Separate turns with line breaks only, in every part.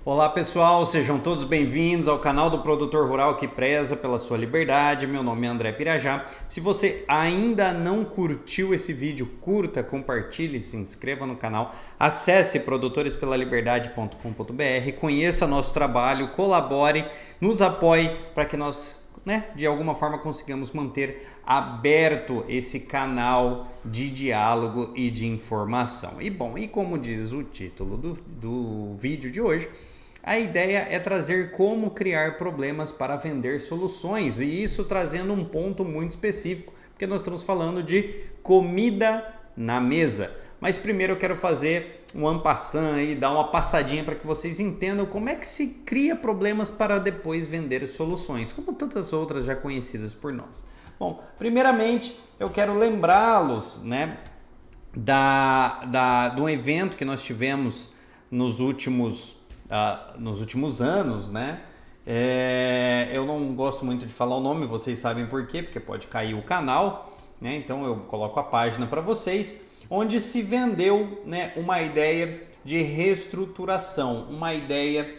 Olá pessoal, sejam todos bem-vindos ao canal do produtor rural que preza pela sua liberdade. Meu nome é André Pirajá. Se você ainda não curtiu esse vídeo, curta, compartilhe, se inscreva no canal, acesse produtorespela-liberdade.com.br, conheça nosso trabalho, colabore, nos apoie para que nós, de alguma forma consigamos manter aberto esse canal de diálogo e de informação. E como diz o título do vídeo de hoje, a ideia é trazer como criar problemas para vender soluções, e isso trazendo um ponto muito específico, porque nós estamos falando de comida na mesa. Mas primeiro eu quero fazer um en passant e dar uma passadinha para que vocês entendam como é que se cria problemas para depois vender soluções, como tantas outras já conhecidas por nós. Bom, primeiramente eu quero lembrá-los, do evento que nós tivemos nos últimos anos, eu não gosto muito de falar o nome, vocês sabem por quê, porque pode cair o canal, então eu coloco a página para vocês, onde se vendeu, uma ideia de reestruturação, uma ideia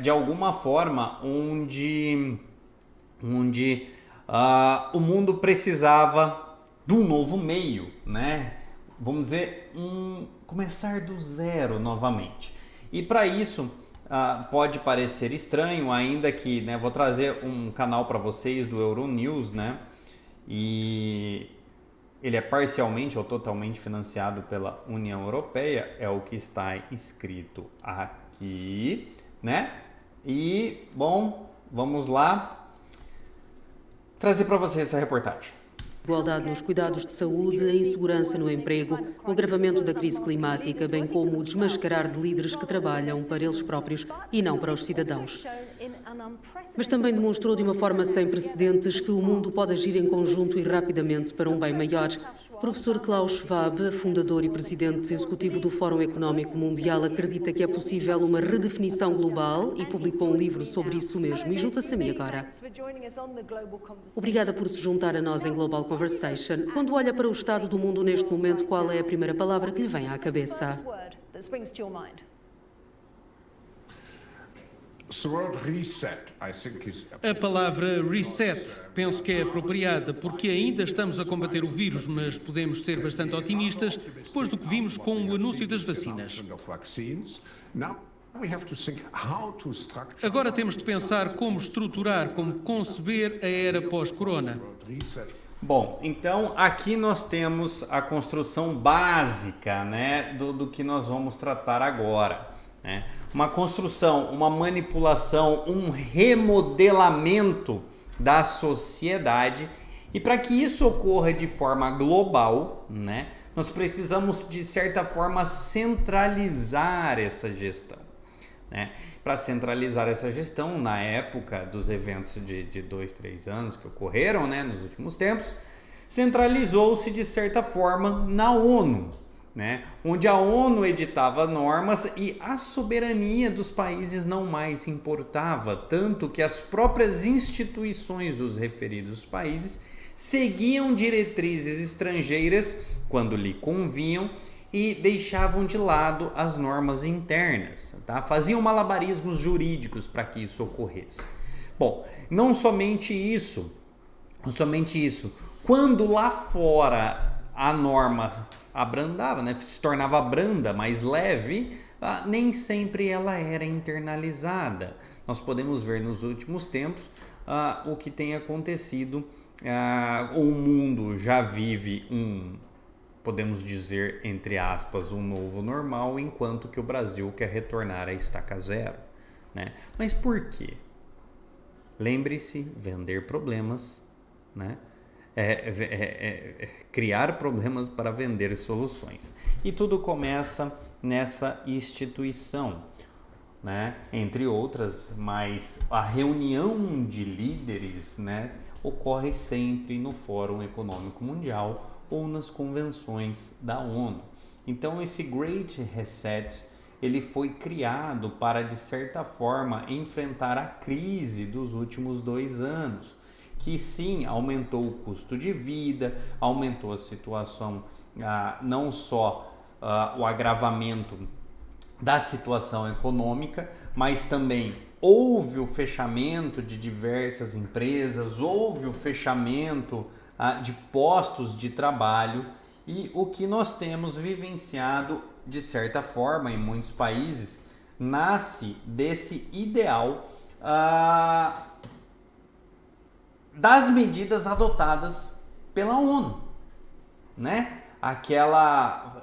de alguma forma onde o mundo precisava de um novo meio, vamos dizer, começar do zero novamente. E para isso, pode parecer estranho, ainda que vou trazer um canal para vocês do Euronews, e ele é parcialmente ou totalmente financiado pela União Europeia, é o que está escrito aqui, E, vamos lá trazer para vocês essa reportagem.
Igualdade nos cuidados de saúde, a insegurança no emprego, o agravamento da crise climática, bem como o desmascarar de líderes que trabalham para eles próprios e não para os cidadãos. Mas também demonstrou de uma forma sem precedentes que o mundo pode agir em conjunto e rapidamente para um bem maior. O professor Klaus Schwab, fundador e presidente executivo do Fórum Económico Mundial, acredita que é possível uma redefinição global e publicou um livro sobre isso mesmo. E junta-se a mim agora. Obrigada por se juntar a nós em Global Conversation. Quando olha para o estado do mundo neste momento, qual é a primeira palavra que lhe vem à cabeça?
A palavra reset penso que é apropriada porque ainda estamos a combater o vírus, mas podemos ser bastante otimistas depois do que vimos com o anúncio das vacinas. Agora temos de pensar como estruturar, como conceber a era pós-corona.
Então aqui nós temos a construção básica, do que nós vamos tratar agora. Uma construção, uma manipulação, um remodelamento da sociedade, e para que isso ocorra de forma global, nós precisamos de certa forma centralizar essa gestão. Para centralizar essa gestão, na época dos eventos de 2, 3 anos que ocorreram nos últimos tempos, centralizou-se de certa forma na ONU, onde a ONU editava normas e a soberania dos países não mais importava, tanto que as próprias instituições dos referidos países seguiam diretrizes estrangeiras quando lhe convinham e deixavam de lado as normas internas, Faziam malabarismos jurídicos para que isso ocorresse. Não somente isso, quando lá fora a norma abrandava, se tornava branda, mais leve, nem sempre ela era internalizada. Nós podemos ver nos últimos tempos o que tem acontecido. O mundo já vive podemos dizer, entre aspas, um novo normal, enquanto que o Brasil quer retornar à estaca zero. Mas por quê? Lembre-se, vender problemas, criar problemas para vender soluções. E tudo começa nessa instituição, entre outras, mas a reunião de líderes, ocorre sempre no Fórum Econômico Mundial ou nas convenções da ONU. Então esse Great Reset, ele foi criado para, de certa forma, enfrentar a crise dos últimos 2 anos, que sim, aumentou o custo de vida, aumentou a situação, não só o agravamento da situação econômica, mas também houve o fechamento de diversas empresas, houve o fechamento de postos de trabalho, e o que nós temos vivenciado de certa forma em muitos países nasce desse ideal das medidas adotadas pela ONU, né? Aquela,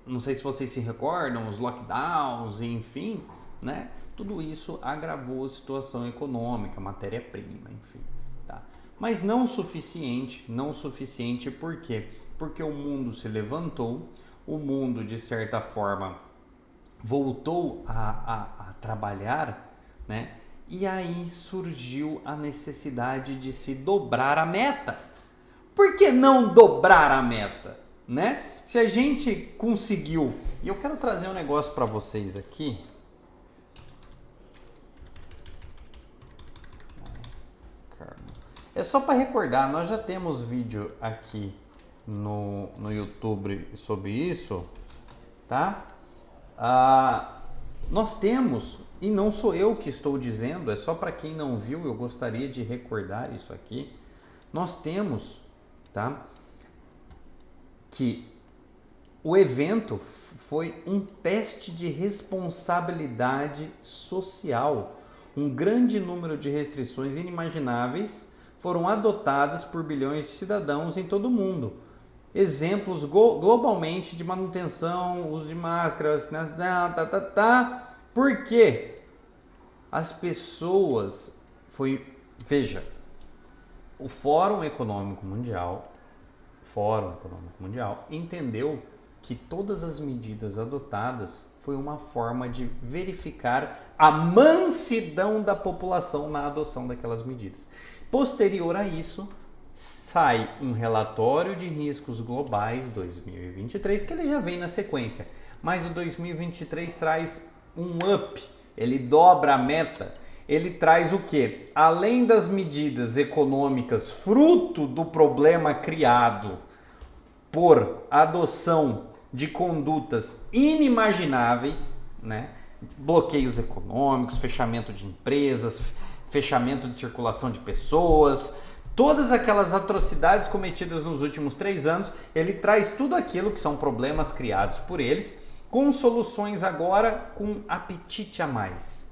não sei se vocês se recordam, os lockdowns, enfim, né? Tudo isso agravou a situação econômica, matéria-prima, enfim, tá? Mas não o suficiente, por quê? Porque o mundo se levantou, o mundo, de certa forma, voltou a trabalhar, né? E aí surgiu a necessidade de se dobrar a meta. Por que não dobrar a meta, né? Se a gente conseguiu... E eu quero trazer um negócio para vocês aqui. É só para recordar, nós já temos vídeo aqui no YouTube sobre isso, tá? Nós temos, e não sou eu que estou dizendo, é só para quem não viu, eu gostaria de recordar isso aqui. Nós temos, tá, que o evento foi um teste de responsabilidade social. Um grande número de restrições inimagináveis foram adotadas por bilhões de cidadãos em todo o mundo. Exemplos globalmente de manutenção, uso de máscaras, Por quê? As pessoas... Veja, o Fórum Econômico Mundial entendeu que todas as medidas adotadas foi uma forma de verificar a mansidão da população na adoção daquelas medidas. Posterior a isso, sai um relatório de riscos globais 2023, que ele já vem na sequência, mas o 2023 traz um up, ele dobra a meta, ele traz o quê? Além das medidas econômicas fruto do problema criado por adoção de condutas inimagináveis, né? Bloqueios econômicos, fechamento de empresas, fechamento de circulação de pessoas, todas aquelas atrocidades cometidas nos últimos 3 anos, ele traz tudo aquilo que são problemas criados por eles, com soluções agora com apetite a mais.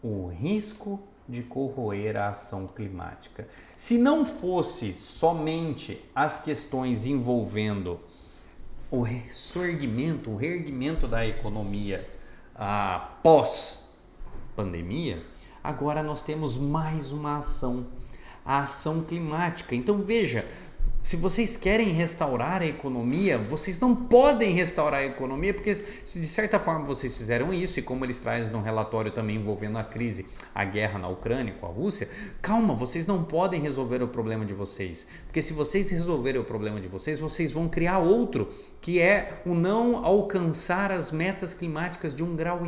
O risco de corroer a ação climática. Se não fosse somente as questões envolvendo o reerguimento da economia pós-pandemia, agora nós temos mais uma ação, a ação climática. Então veja, se vocês querem restaurar a economia, vocês não podem restaurar a economia, porque de certa forma vocês fizeram isso, e como eles trazem num relatório também envolvendo a crise, a guerra na Ucrânia com a Rússia, calma, vocês não podem resolver o problema de vocês, porque se vocês resolverem o problema de vocês, vocês vão criar outro, que é o não alcançar as metas climáticas de 1,5 grau.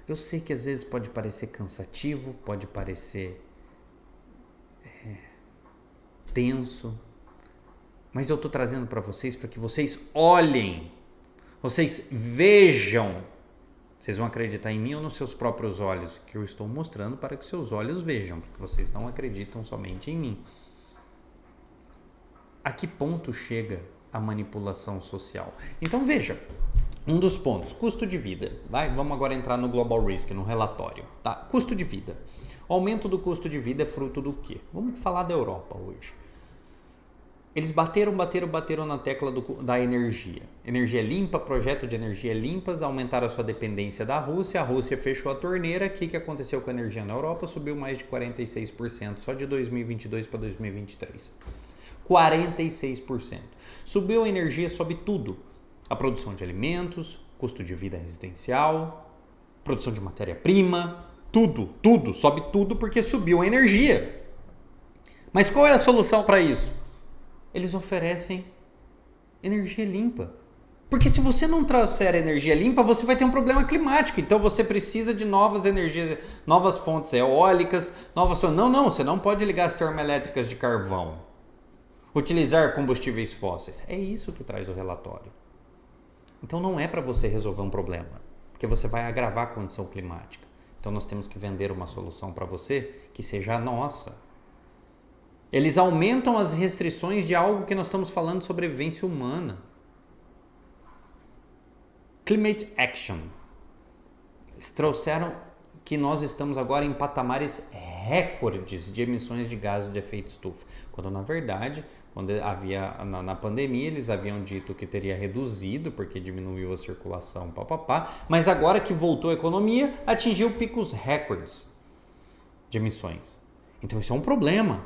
Eu sei que às vezes pode parecer cansativo, pode parecer tenso, mas eu estou trazendo para vocês para que vocês olhem, vocês vejam, vocês vão acreditar em mim ou nos seus próprios olhos, que eu estou mostrando para que seus olhos vejam, porque vocês não acreditam somente em mim. A que ponto chega a manipulação social? Então veja, um dos pontos, custo de vida. Vamos agora entrar no Global Risk, no relatório. Tá? Custo de vida. O aumento do custo de vida é fruto do quê? Vamos falar da Europa hoje. Eles bateram na tecla da energia. Energia limpa, projeto de energia limpas, aumentaram a sua dependência da Rússia. A Rússia fechou a torneira. O que aconteceu com a energia na Europa? Subiu mais de 46%, só de 2022 para 2023. 46%. Subiu a energia, sobe tudo. A produção de alimentos, custo de vida residencial, produção de matéria-prima, tudo, sobe tudo porque subiu a energia. Mas qual é a solução para isso? Eles oferecem energia limpa. Porque se você não trouxer energia limpa, você vai ter um problema climático. Então você precisa de novas energias, novas fontes eólicas, Não, você não pode ligar as termoelétricas de carvão. Utilizar combustíveis fósseis. É isso que traz o relatório. Então não é para você resolver um problema, porque você vai agravar a condição climática. Então nós temos que vender uma solução para você que seja a nossa. Eles aumentam as restrições de algo que nós estamos falando de sobrevivência humana. Climate Action. Eles trouxeram que nós estamos agora em patamares recordes de emissões de gases de efeito estufa, quando na verdade, quando havia na pandemia, eles haviam dito que teria reduzido porque diminuiu a circulação, mas agora que voltou a economia, atingiu picos recordes de emissões. Então isso é um problema.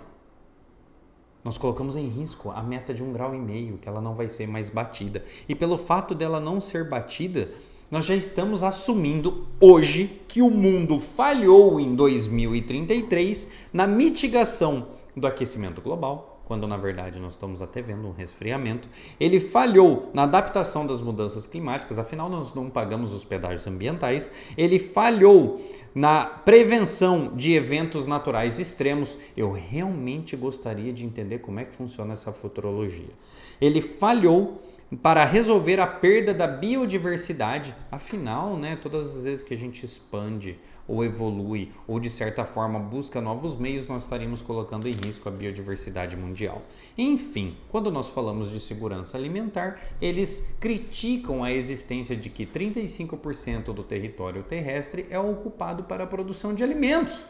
Nós colocamos em risco a meta de 1,5 graus, que ela não vai ser mais batida. E pelo fato dela não ser batida, nós já estamos assumindo hoje que o mundo falhou em 2033 na mitigação do aquecimento global, quando na verdade nós estamos até vendo um resfriamento. Ele falhou na adaptação das mudanças climáticas, afinal nós não pagamos os pedágios ambientais. Ele falhou na prevenção de eventos naturais extremos. Eu realmente gostaria de entender como é que funciona essa futurologia. Ele falhou para resolver a perda da biodiversidade. Afinal, todas as vezes que a gente expande ou evolui ou de certa forma busca novos meios, nós estaríamos colocando em risco a biodiversidade mundial. Enfim, quando nós falamos de segurança alimentar, eles criticam a existência de que 35% do território terrestre é ocupado para a produção de alimentos.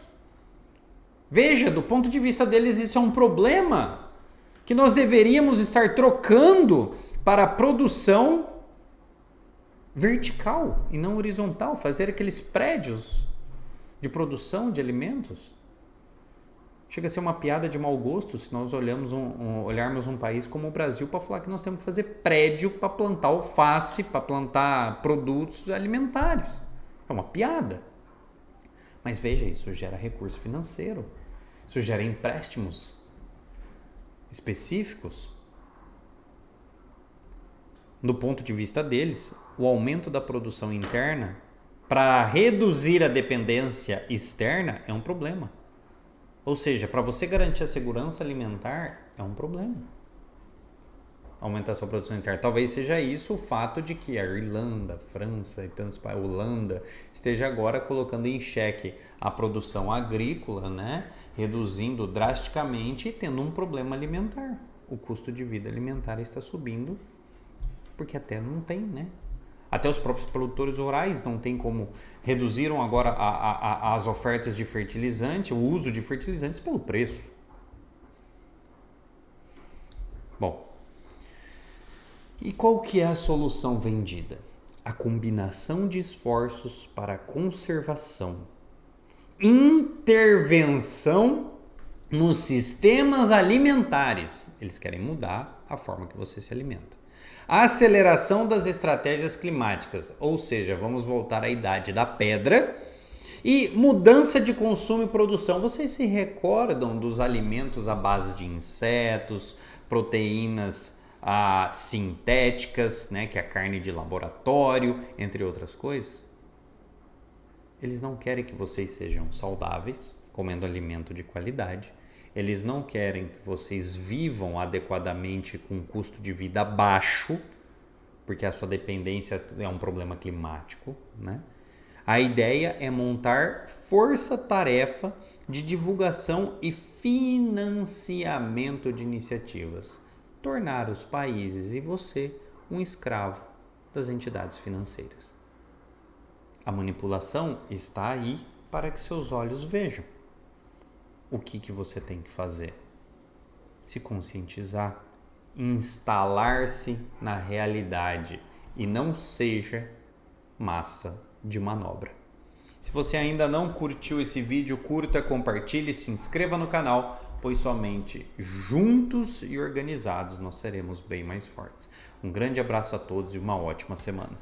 Veja, do ponto de vista deles, isso é um problema que nós deveríamos estar trocando para a produção vertical e não horizontal, fazer aqueles prédios de produção de alimentos. Chega a ser uma piada de mau gosto se nós olharmos um país como o Brasil para falar que nós temos que fazer prédio para plantar alface, para plantar produtos alimentares. É uma piada. Mas veja, isso gera recurso financeiro, isso gera empréstimos específicos. Do ponto de vista deles, o aumento da produção interna para reduzir a dependência externa é um problema. Ou seja, para você garantir a segurança alimentar é um problema. Aumentar a sua produção interna. Talvez seja isso o fato de que a Irlanda, a França e tantos países, a Holanda, esteja agora colocando em xeque a produção agrícola, reduzindo drasticamente e tendo um problema alimentar. O custo de vida alimentar está subindo porque até não tem, Até os próprios produtores rurais não tem como, reduziram agora as ofertas de fertilizante, o uso de fertilizantes pelo preço. Bom, e qual que é a solução vendida? A combinação de esforços para conservação, intervenção nos sistemas alimentares. Eles querem mudar a forma que você se alimenta. A aceleração das estratégias climáticas, ou seja, vamos voltar à idade da pedra, e mudança de consumo e produção. Vocês se recordam dos alimentos à base de insetos, proteínas sintéticas, que é a carne de laboratório, entre outras coisas? Eles não querem que vocês sejam saudáveis, comendo alimento de qualidade. Eles não querem que vocês vivam adequadamente com um custo de vida baixo, porque a sua dependência é um problema climático, A ideia é montar força-tarefa de divulgação e financiamento de iniciativas. Tornar os países e você um escravo das entidades financeiras. A manipulação está aí para que seus olhos vejam. O que você tem que fazer? Se conscientizar, instalar-se na realidade e não seja massa de manobra. Se você ainda não curtiu esse vídeo, curta, compartilhe, se inscreva no canal, pois somente juntos e organizados nós seremos bem mais fortes. Um grande abraço a todos e uma ótima semana.